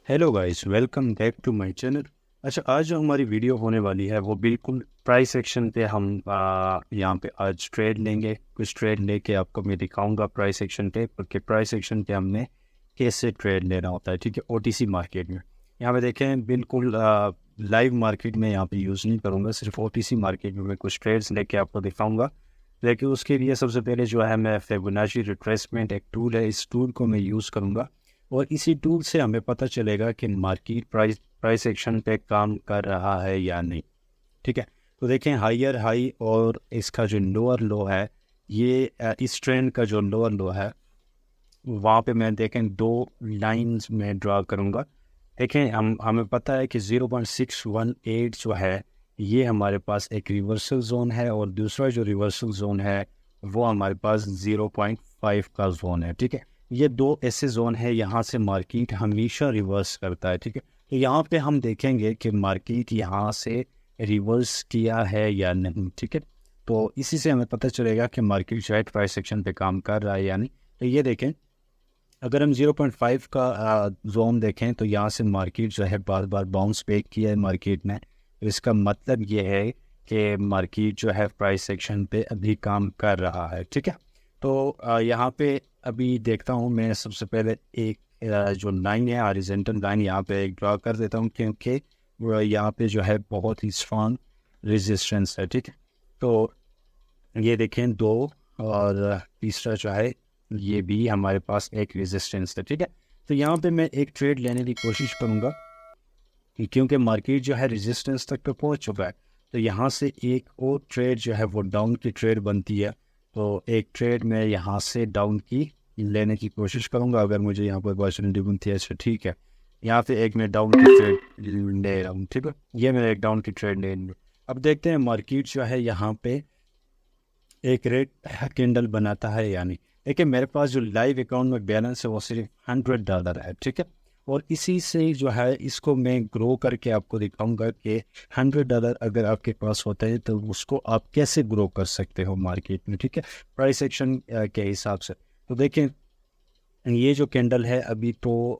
Hello guys, welcome back to my channel. अच्छा, आज जो हमारी वीडियो होने वाली है वो बिल्कुल प्राइस सेक्शन पे हम यहाँ पे आज ट्रेड लेंगे। कुछ ट्रेड लेके आपको मैं दिखाऊंगा प्राइस सेक्शन पे, क्योंकि प्राइस सेक्शन पे हमने कैसे ट्रेड लेना होता है। ठीक है, ओटीसी मार्केट में यहाँ पे देखें, बिल्कुल लाइव मार्केट में यहाँ पे यूज़ नहीं करूँगा, सिर्फ ओटीसी मार्केट में मैं कुछ ट्रेड्स लेके आपको दिखाऊंगा। लेकिन उसके लिए सबसे पहले जो है, मैं फिबोनाची रिट्रेसमेंट एक टूल है, इस टूल को मैं यूज़ करूँगा और इसी टूल से हमें पता चलेगा कि मार्केट प्राइस एक्शन पे काम कर रहा है या नहीं। ठीक है, तो देखें हायर हाई और इसका जो लोअर लो है, ये इस ट्रेंड का जो लोअर लो है वहाँ पे मैं देखें दो लाइंस में ड्रा करूँगा। देखें हमें पता है कि 0.618 जो है ये हमारे पास एक रिवर्सल जोन है, और दूसरा जो रिवर्सल जोन है वो हमारे पास 0.5 का जोन है। ठीक है, ये दो ऐसे जोन है, यहाँ से मार्केट हमेशा रिवर्स करता है। ठीक है, तो यहाँ पे हम देखेंगे कि मार्केट यहाँ से रिवर्स किया है या नहीं। ठीक है, तो इसी से हमें पता चलेगा कि मार्केट शायद प्राइस सेक्शन पे काम कर रहा है या नहीं। तो ये देखें, अगर हम 0.5 का जोन देखें तो यहाँ से मार्केट जो है बार बार बाउंस बैक किया है मार्केट ने। तो इसका मतलब ये है कि मार्केट जो है प्राइस सेक्शन पे अभी काम कर रहा है। ठीक है, तो यहाँ पे अभी देखता हूँ, मैं सबसे पहले एक जो लाइन है हॉरिजॉन्टल लाइन यहाँ पे एक ड्रा कर देता हूँ, क्योंकि यहाँ पे जो है बहुत ही स्ट्रांग रेजिस्टेंस है। ठीक है, तो ये देखें दो, और तीसरा जो है ये भी हमारे पास एक रेजिस्टेंस है। ठीक है, तो यहाँ पे मैं एक ट्रेड लेने की कोशिश करूँगा, क्योंकि मार्केट जो है रेजिस्टेंस तक पे पहुँच चुका है। तो यहाँ से एक और ट्रेड जो है वो डाउन की ट्रेड बनती है, तो एक ट्रेड मैं यहाँ से डाउन की लेने की कोशिश करूँगा अगर मुझे यहाँ पर अपॉर्चुनिटी बनती है। अच्छा ठीक है, यहाँ पे एक मैं डाउन की ट्रेड ले रहा हूँ। ठीक है, ये मैं एक डाउन की ट्रेड ले लूँ। अब देखते हैं मार्केट जो है यहाँ पे एक रेड कैंडल बनाता है या नहीं। देखिए, मेरे पास जो लाइव अकाउंट में बैलेंस है वो सिर्फ $100 है। ठीक है, और इसी से जो है इसको मैं ग्रो करके आपको दिखाऊंगा कि $100 अगर आपके पास होता है तो उसको आप कैसे ग्रो कर सकते हो मार्केट में। ठीक है, प्राइस एक्शन के हिसाब से। तो देखें, ये जो कैंडल है अभी तो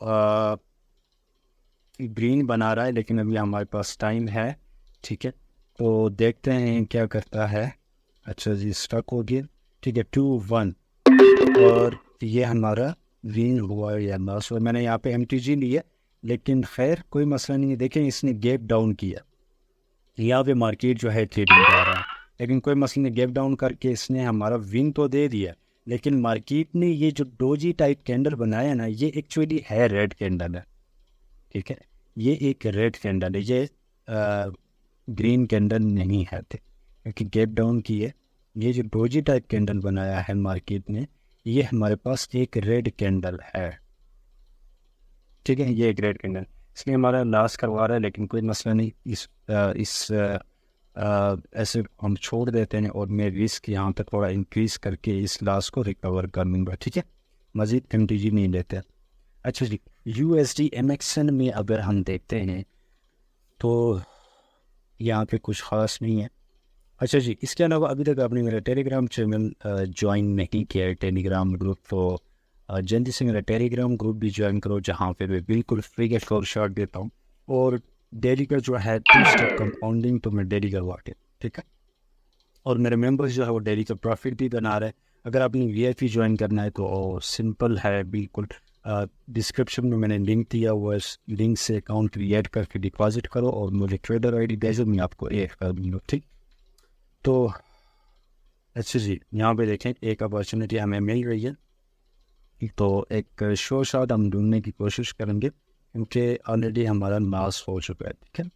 ग्रीन बना रहा है, लेकिन अभी हमारे पास टाइम है। ठीक है, तो देखते हैं क्या करता है। अच्छा जी, स्टक हो गया। ठीक है, 2-1, और ये हमारा ग्रीन हुआ या लॉस हुआ। मैंने यहाँ पे MTG ली है, लेकिन खैर कोई मसला नहीं है। देखें, इसने गैप डाउन किया, यहाँ पे मार्केट जो है ट्रेडिंग कर रहा है, लेकिन कोई मसला नहीं, गैप डाउन करके इसने हमारा विन तो दे दिया। लेकिन मार्केट ने ये जो डोजी टाइप कैंडल बनाया ना, ये एक्चुअली है रेड कैंडल है। ठीक है, ये एक रेड कैंडल है, ये ग्रीन कैंडल नहीं है थे, क्योंकि गैप डाउन की है। ये जो डोजी टाइप कैंडल बनाया है मार्केट ने, ये हमारे पास एक रेड कैंडल है। ठीक है, ये एक रेड कैंडल, इसलिए हमारा लॉस करवा रहा है, लेकिन कोई मसला नहीं। ऐसे हम छोड़ देते हैं, और मैं रिस्क यहाँ पे थोड़ा इंक्रीज करके इस लॉस को रिकवर कर लूँगा। ठीक है, मज़ीद MTG नहीं लेते। अच्छा जी, USD MXN में अगर हम देखते हैं तो यहाँ पे कुछ ख़ास नहीं है। अच्छा जी, इसके अलावा अभी तक आपने मेरा टेलीग्राम चैनल ज्वाइन नहीं किया है, टेलीग्राम ग्रुप, तो जल्दी से मेरा टेलीग्राम ग्रुप भी ज्वाइन करो, जहाँ पे मैं बिल्कुल फ्री का शॉर्ट शॉट देता हूँ, और डेली का जो है 2 स्टेप कंपाउंडिंग तो मैं डेली करवा के। ठीक है, और मेरे मेंबर्स जो है वो डेली का प्रॉफिट भी बना रहे हैं। अगर आपने VIP ज्वाइन करना है तो सिंपल है बिल्कुल, डिस्क्रिप्शन में मैंने लिंक दिया हुआ है, इस लिंक से अकाउंट क्रिएट करके डिपॉजिट करो, और मुझे ट्रेडर ID भेजो, मैं आपको एक कर दूँगा। ठीक, तो अच्छा जी, यहाँ पे देखें एक अपॉर्चुनिटी हमें मिल रही है, तो एक शो शॉट हम ढूंढने की कोशिश करेंगे, क्योंकि ऑलरेडी हमारा लॉस हो चुका है। ठीक है,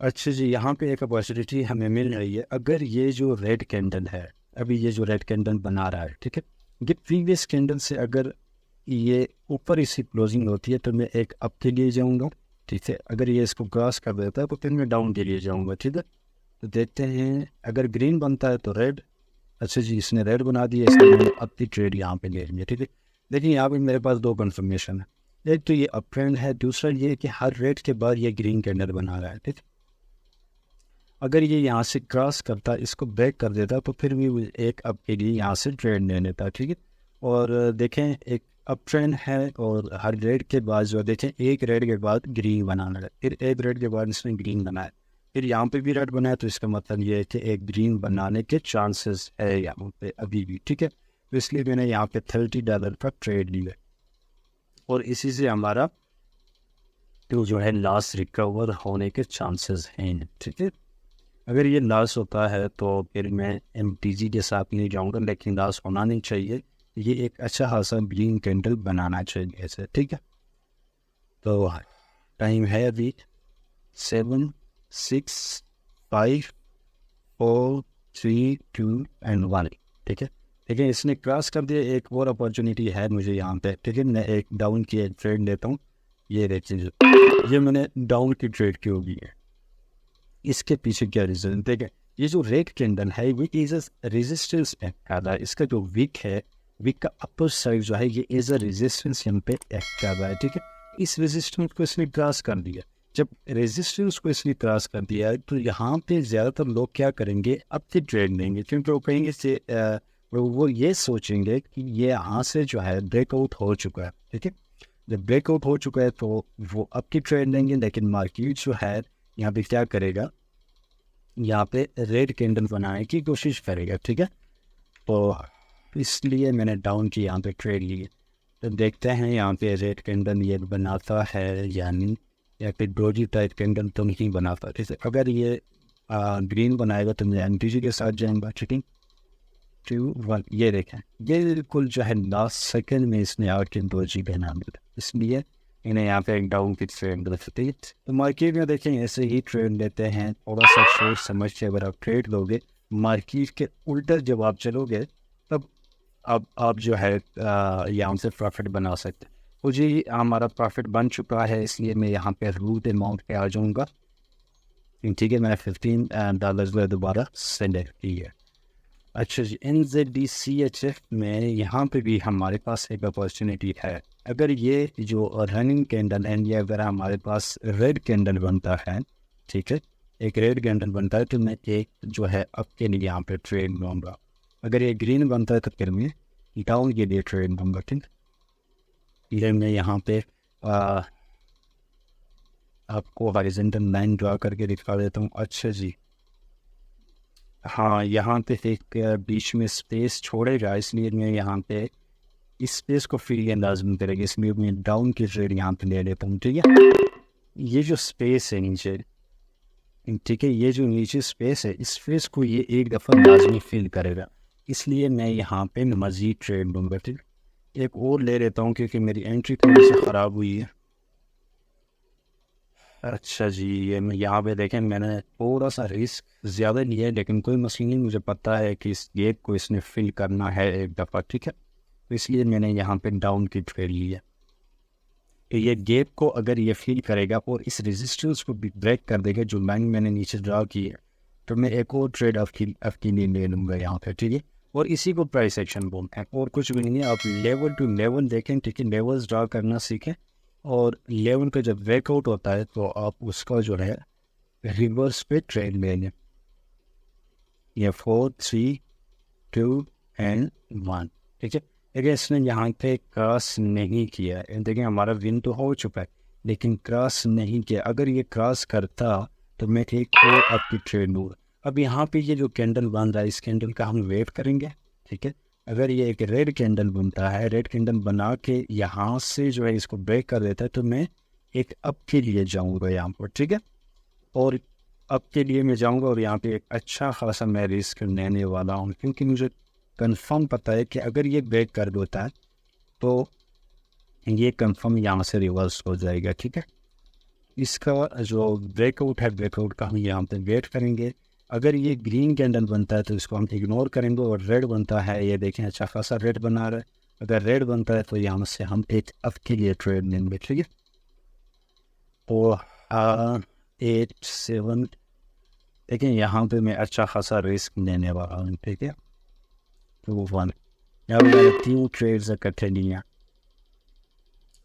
अच्छा जी, यहाँ पे एक अपॉर्चुनिटी हमें मिल रही है। अगर ये जो रेड कैंडल है, अभी ये जो रेड कैंडल बना रहा है, ठीक है, ये प्रीवियस कैंडल से अगर ये ऊपर इसकी क्लोजिंग होती है तो मैं एक अप के लिए जाऊँगा। ठीक है, अगर ये इसको क्रॉस कर देता है तो फिर मैं डाउन के लिए जाऊँगा। ठीक है, तो देखते हैं, अगर ग्रीन बनता है तो रेड। अच्छा जी, इसने रेड बना दिया, इसलिए मैंने अप की ट्रेड यहाँ पे ले लिया। ठीक है, देखिए यहाँ पे मेरे पास दो कंफर्मेशन है, एक तो ये अप ट्रेंड है, दूसरा ये कि हर रेड के बाद ये ग्रीन कैंडल बना रहा है। ठीक है, अगर ये यहाँ से क्रॉस करता, इसको ब्रेक कर देता, तो फिर भी एक अप के लिए यहाँ से ट्रेड ले लेता। ठीक है, और देखें, एक अप ट्रेंड है और हर रेड के बाद जो देखें एक रेड के बाद ग्रीन बनाना है, फिर एक रेड के बाद इसने ग्रीन बनाया, फिर यहाँ पे भी रेड बनाया, तो इसका मतलब ये है कि एक ग्रीन बनाने के चांसेस है यहाँ पे अभी भी, ठीक है। तो इसलिए मैंने यहाँ पे $30 का ट्रेड लिया और इसी से हमारा तो जो है लॉस रिकवर होने के चांसेस हैं, ठीक है। अगर ये लॉस होता है तो फिर मैं MTG के साथ नहीं जाऊँगा, लेकिन लॉस होना नहीं चाहिए। ये एक अच्छा खासा ग्रीन कैंडल बनाना चाहिए ऐसे, ठीक है। तो टाइम है अभी 7, 6, 5, 4, 3, 2 एंड 1, ठीक है। ठीक है, इसने क्रॉस कर दिया। एक और अपॉर्चुनिटी है मुझे यहाँ पे, ठीक है। मैं एक डाउन की ट्रेड लेता हूँ। ये देखिए, ये मैंने डाउन की ट्रेड की होगी है। इसके पीछे क्या रीज़न, ठीक है। ये जो रेड कैंडल है वो इज रेजिस्टेंस एक्ट कर रहा है। इसका जो विक है, विक का अपर साइड जो है ये इज अ रेजिस्टेंस यहाँ पे एक्ट कर रहा है, ठीक है। इस रेजिस्टेंस को इसने क्रॉस कर दिया। जब रेजिस्टेंस को इसने क्रॉस कर दिया तो यहाँ पे ज़्यादातर लोग क्या करेंगे, अब से ट्रेड लेंगे, क्योंकि वो कहेंगे से वो ये सोचेंगे कि ये यहाँ से जो है ब्रेकआउट हो चुका है, ठीक है। जब ब्रेकआउट हो चुका है तो वो अब की ट्रेड लेंगे, लेकिन मार्केट जो है यहाँ पे क्या करेगा, यहाँ पे रेड कैंडल बनाने की कोशिश करेगा, ठीक है। तो इसलिए मैंने डाउन की यहाँ पे ट्रेड ली। तो देखते हैं यहाँ पे रेड कैंडल ये बनाता है या नहीं, या फिर डोजी टाइप कैंडल तो नहीं बनाता। जैसे अगर ये ग्रीन बनाएगा तो मैं MTG के साथ जाऊँगा, ठीक है। 2, 1, ये देखें, ये बिल्कुल जो है लास्ट सेकंड में इसने आके डोजी बना दिया, इसलिए इन्हें यहाँ पे एक डाउन की ट्रेड रखती है। तो मार्केट में देखें ऐसे ही ट्रेड लेते हैं, थोड़ा सा सोच समझ के अगर आप ट्रेड लोगे, मार्केट के उल्टा जब आप चलोगे तब आप जो है यहाँ से प्रॉफिट बना सकते हैं। तो जी हमारा प्रॉफिट बन चुका है, इसलिए मैं यहाँ पे रूट अमाउंट पे आ जाऊँगा, ठीक है। मैंने $15 दोबारा सेंड की है। अच्छा जी, NZDCHF में यहाँ पे भी हमारे पास एक अपॉर्चुनिटी है। अगर ये जो रनिंग कैंडल है, ये अगर हमारे पास रेड कैंडल बनता है, ठीक है, एक रेड कैंडल बनता है, तो मैं एक जो है अप के लिए यहाँ पे ट्रेड लूँगा। अगर ये ग्रीन बनता है तो फिर मैं डाउन के लिए ट्रेड लूँगा, ठीक। ये मैं यहाँ पे आपको हॉरिजॉन्टल लाइन ड्रा करके दिखा देता हूँ। अच्छा जी, हाँ, यहाँ पे एक बीच में स्पेस छोड़ेगा, इसलिए मैं यहाँ पे इस स्पेस को फिल करना लाजमी करेगा, इसलिए मैं डाउन की ट्रेड यहाँ पे ले लेता हूँ, ठीक है। ये जो स्पेस है नीचे, ठीक है, ये जो नीचे स्पेस है, इस स्पेस को ये एक दफ़ा लाजमी फिल करेगा, इसलिए मैं यहाँ पे मज़ीद ट्रेड लूँगा, ठीक। एक और ले लेता हूँ क्योंकि मेरी एंट्री थोड़ी सी ख़राब हुई है। अच्छा जी, ये मैं यहाँ पे देखें, मैंने थोड़ा सा रिस्क ज़्यादा लिया है, लेकिन कोई मसला नहीं, मुझे पता है कि इस गैप को इसने फिल करना है एक दफ़ा, ठीक है। तो इसलिए मैंने यहाँ पे डाउन की ट्रेड ली है। तो ये गैप को अगर ये फिल करेगा और इस रेजिस्टेंस को भी ब्रेक कर देगा, जो लाइन मैंने नीचे ड्रा की है, तो मैं एक और ट्रेड आपकी लिए ले लूँगा यहाँ पे, ठीक है। और इसी को प्राइस एक्शन बोलते हैं, और कुछ भी नहीं है। आप लेवल टू लेवल देखें, ठीक है, लेवल्स ड्रा करना सीखें, और लेवल का जब ब्रेकआउट होता है तो आप उसका जो है रिवर्स पे ट्रेड ले लें। ये 4, 3, 2 एंड 1, ठीक है। देखिए इसने यहाँ पे क्रॉस नहीं किया है, देखिए हमारा विन तो हो चुका है, लेकिन क्रॉस नहीं किया। अगर ये क्रॉस करता तो मैं एक और आपकी ट्रेड लूँगा। अब यहाँ पे ये जो कैंडल बन रहा है, इस कैंडल का हम वेट करेंगे, ठीक है। अगर ये एक रेड कैंडल बनता है, रेड कैंडल बना के यहाँ से जो है इसको ब्रेक कर देता है, तो मैं एक अप के लिए जाऊँगा यहाँ पर, ठीक है। और अप के लिए मैं जाऊँगा और यहाँ पे एक अच्छा खासा मैं रिस्क लेने वाला हूँ, क्योंकि मुझे कंफर्म पता है कि अगर ये ब्रेक कर देता है तो ये कंफर्म यहाँ से रिवर्स हो जाएगा, ठीक है। इसका जो ब्रेकआउट है, ब्रेकआउट का हम यहाँ पे वेट करेंगे। अगर ये ग्रीन कैंडल बनता है तो इसको हम इग्नोर करेंगे, और रेड बनता है, ये देखें अच्छा खासा रेड बना रहा है, अगर रेड बनता है तो यहाँ से हम एक अप के लिए ट्रेड लेंगे, ठीक है। तो 8, 7, देखें यहाँ पे मैं अच्छा खासा रिस्क लेने वाला हूँ, ठीक है। तो 1, यहाँ पे मैंने 3 ट्रेड्स इकट्ठे लिया,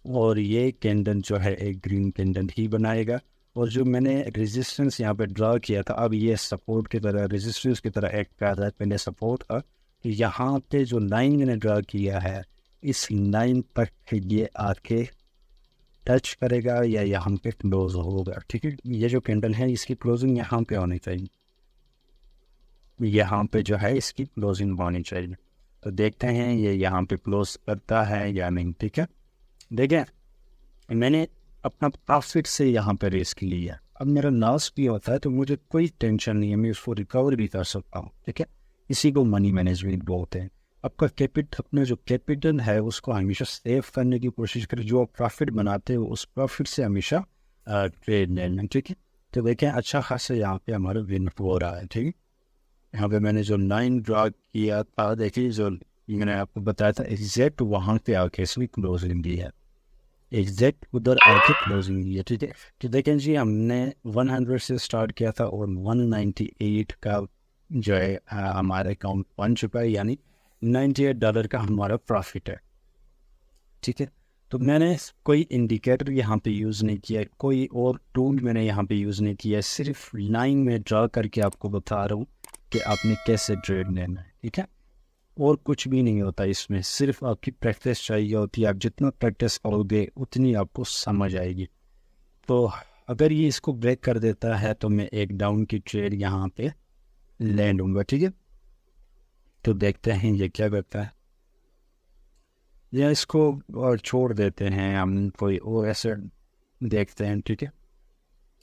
और ये कैंडल जो है एक ग्रीन कैंडल ही बनाएगा। और जो मैंने रेजिस्टेंस यहाँ पे ड्रा किया था, अब ये सपोर्ट की तरह, रेजिस्टेंस की तरह एक्ट कर रहा है। पहले सपोर्ट था, यहाँ पे जो लाइन मैंने ड्रा किया है, इस लाइन तक ये आके टच करेगा या यहाँ पे क्लोज होगा, ठीक है। ये जो कैंडल है इसकी क्लोजिंग यहाँ पे होनी चाहिए, यहाँ पे जो है इसकी क्लोजिंग होनी चाहिए। तो देखते हैं ये यहाँ पे क्लोज करता है या नहीं, ठीक है। देखें, मैंने अपना प्रॉफिट से यहाँ पे रिस्क लिया, अब मेरा लॉस भी होता है तो मुझे कोई टेंशन नहीं है, मैं उसको रिकवर भी कर सकता हूँ, ठीक है। इसी को मनी मैनेजमेंट बोलते हैं। आपका अपना जो कैपिटल है उसको हमेशा सेव करने की कोशिश करें, जो आप प्रॉफिट बनाते हो उस प्रॉफिट से हमेशा ट्रेड लेना, ठीक है। तो देखें अच्छा खासा यहाँ पे हमारा विन हो रहा है, ठीक है। यहाँ पे मैंने जो लाइन ड्रा किया था, देखिए जो मैंने आपको बताया था एग्जैक्ट वहाँ पे आके इसमें क्लोजिंग दी है, एग्जैक्ट उधर आके क्लोजिंग दी है, ठीक है। तो देखें जी, हमने 100 से स्टार्ट किया था और 198 का जो है हमारे अकाउंट बन चुका है, यानी $98 का हमारा प्रॉफिट है, ठीक है। तो मैंने कोई इंडिकेटर यहाँ पे यूज़ नहीं किया, कोई और टूल मैंने यहाँ पे यूज़ नहीं किया, सिर्फ लाइन में ड्रा करके आपको बता रहा हूँ कि आपने कैसे ट्रेड लेना है, ठीक है। और कुछ भी नहीं होता इसमें, सिर्फ आपकी प्रैक्टिस चाहिए होती है। आप जितना प्रैक्टिस करोगे उतनी आपको समझ आएगी। तो अगर ये इसको ब्रेक कर देता है तो मैं एक डाउन की ट्रेड यहाँ पे ले लूँगा, ठीक है। तो देखते हैं ये क्या करता है, या इसको और छोड़ देते हैं, हम कोई और ऐसे देखते हैं, ठीक है।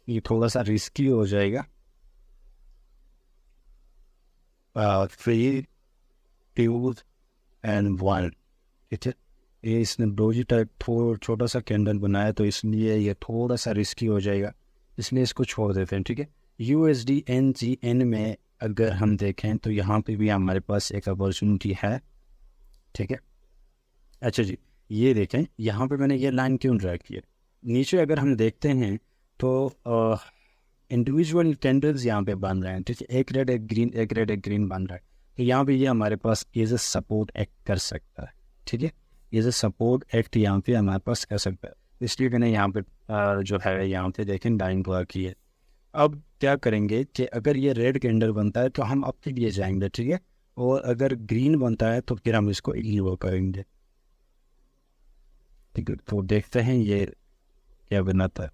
ये थोड़ा सा रिस्की हो जाएगा। 3 2 and 1, ठीक है। ये इसने डोजी टाइप छोटा सा कैंडल बनाया तो इसलिए ये थोड़ा सा रिस्की हो जाएगा, इसलिए इसको छोड़ देते हैं, ठीक है। USD/NGN में अगर हम देखें तो यहाँ पे भी हमारे पास एक अपॉर्चुनिटी है, ठीक है। अच्छा जी, ये देखें यहाँ पे मैंने ये लाइन क्यों ड्रा की है। नीचे अगर हम देखते हैं तो इंडिविजुअल कैंडल्स यहाँ पे बन रहे हैं, ठीक है। एक रेड एक ग्रीन, एक रेड एक ग्रीन बन रहा है। तो यहाँ पे ये हमारे पास एज ए सपोर्ट एक्ट कर सकता है, ठीक है। एज ए सपोर्ट एक्ट यहाँ पे हमारे पास कर सकता है, इसलिए मैंने यहाँ पे जो है यहाँ पे देखें लाइन ड्रा की है। अब क्या करेंगे कि अगर ये रेड कैंडल बनता है तो हम अपने लिए जाएंगे, ठीक है। और अगर ग्रीन बनता है तो फिर हम इसको इग्नोर करेंगे, ठीक है। तो देखते हैं ये क्या बनाता है,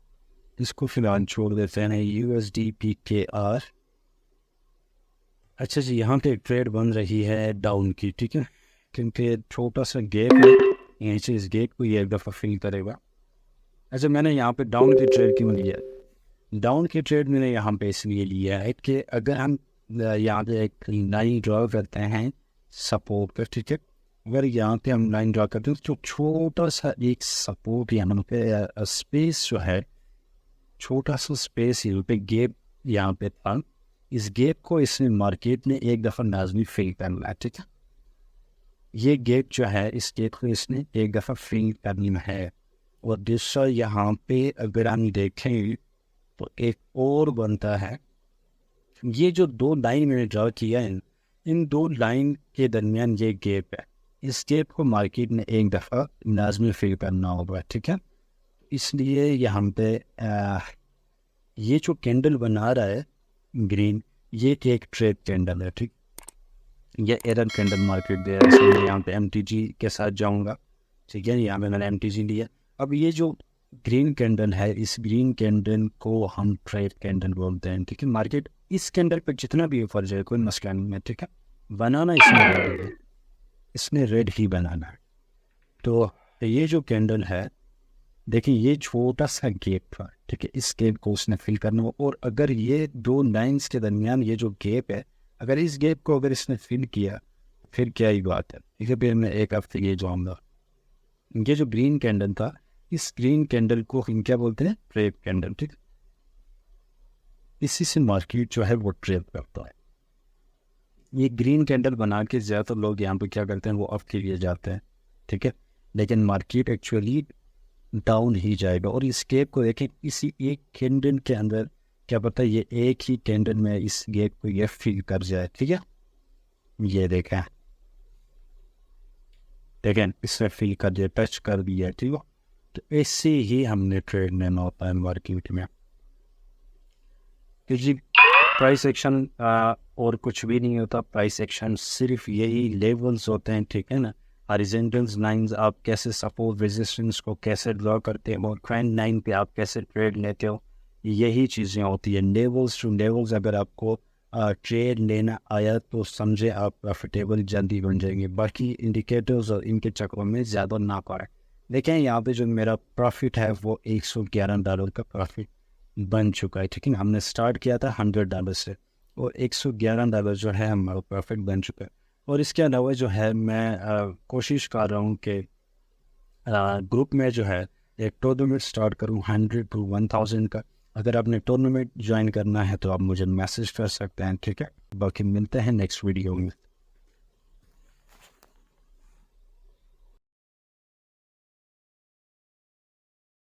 इसको फिलहाल छोड़ देते हैं। USD/PKR, अच्छा जी, यहाँ पे ट्रेड बन रही है डाउन की, ठीक है। क्योंकि छोटा सा गैप है, यहीं से इस गैप को ये एक दफ़ा फिल करेगा। अच्छा, मैंने यहाँ पे डाउन की ट्रेड क्यों लिया, डाउन की ट्रेड मैंने यहाँ पे इसलिए लिया है कि अगर हम यहाँ पे एक लाइन ड्रा करते हैं सपोर्ट पर, ठीक है। अगर यहाँ पे हम लाइन ड्रा करते हैं तो छोटा सा एक सपोर्ट यहाँ पे स्पेस जो है, छोटा सा स्पेस यहाँ पे गैप यहाँ पे था, इस गैप को इसने मार्केट में एक दफ़ा लाजमी फिल करना है, ठीक है। ये गैप जो है इस गैप को इसने एक दफ़ा फिल करना है। और दूसरा यहाँ पे अगर हम देखें तो एक और बनता है, ये जो दो लाइन मैंने ड्रा किया है इन दो लाइन के दरमियान ये गैप है, इस गैप को मार्केट में एक दफ़ा लाजमी फिल करना होगा, ठीक है। इसलिए यहाँ पे ये जो कैंडल बना रहा है ग्रीन, ये एक ट्रेड कैंडल है, ठीक। ये एरर कैंडल मार्केट दे रहा है, इसलिए यहाँ पे MTG के साथ जाऊँगा, ठीक है। यहाँ पे मैंने MTG लिया। अब ये जो ग्रीन कैंडल है, इस ग्रीन कैंडल को हम ट्रेड कैंडल बोलते हैं, ठीक है। मार्केट इस कैंडल पर जितना भी ऊपर जाए कोई मसला नहीं है, ठीक है। बनाना इसने रेड है, इसने रेड ही बनाना है। तो ये जो कैंडल है देखिए, ये छोटा सा गैप था, ठीक है। इस गैप को उसने फिल करना हो, और अगर ये दो लाइंस के दरमियान ये जो गैप है, अगर इस गैप को अगर इसने फिल किया फिर क्या ही बात है, ठीक है। फिर मैं एक हफ्ते ये जाऊँगा। ये जो ग्रीन कैंडल था, इस ग्रीन कैंडल को हम क्या बोलते हैं, ट्रेड कैंडल, ठीक। इसी से मार्केट जो है वो ट्रेड करता है। ये ग्रीन कैंडल बना के ज़्यादातर लोग यहाँ पे क्या करते हैं, वो अप के लिए जाते हैं, ठीक है। लेकिन मार्केट एक्चुअली डाउन ही जाएगा। और इस गैप को देखें, इसी एक कैंडल के अंदर क्या पता ये एक ही कैंडल में इस गैप को ये फिल कर जाए, ठीक है। ये देखें इसमें फिल कर दिया, टच कर दिया, ठीक है। तो ऐसे ही हमने ट्रेड लेना होता है मार्केट में, क्योंकि प्राइस एक्शन और कुछ भी नहीं होता। प्राइस एक्शन सिर्फ यही लेवल्स होते हैं, ठीक है ना। हॉरिजॉन्टल लाइंस आप कैसे सपोर्ट रेजिस्टेंस को कैसे ड्रॉ करते हो, और ट्रेंड लाइन पे आप कैसे ट्रेड लेते हो, यही चीज़ें होती है। लेवल्स टू लेवल्स अगर आपको ट्रेड लेना आया तो समझे आप प्रॉफिटेबल जल्दी बन जाएंगे। बाकी इंडिकेटर्स और इनके चक्रों में ज़्यादा ना पड़े। देखें यहाँ पे जो मेरा प्रॉफिट है वो $111 का प्रॉफिट बन चुका है, ठीक है। हमने स्टार्ट किया था $100 से और $111 जो है हमारा प्रॉफिट बन चुका है। और इसके अलावा जो है मैं कोशिश कर रहा हूँ कि ग्रुप में जो है एक टूर्नामेंट स्टार्ट करूँ 100 to 1000 का। अगर आपने टूर्नामेंट ज्वाइन करना है तो आप मुझे मैसेज कर सकते हैं, ठीक है। बाकी मिलते हैं नेक्स्ट वीडियो में।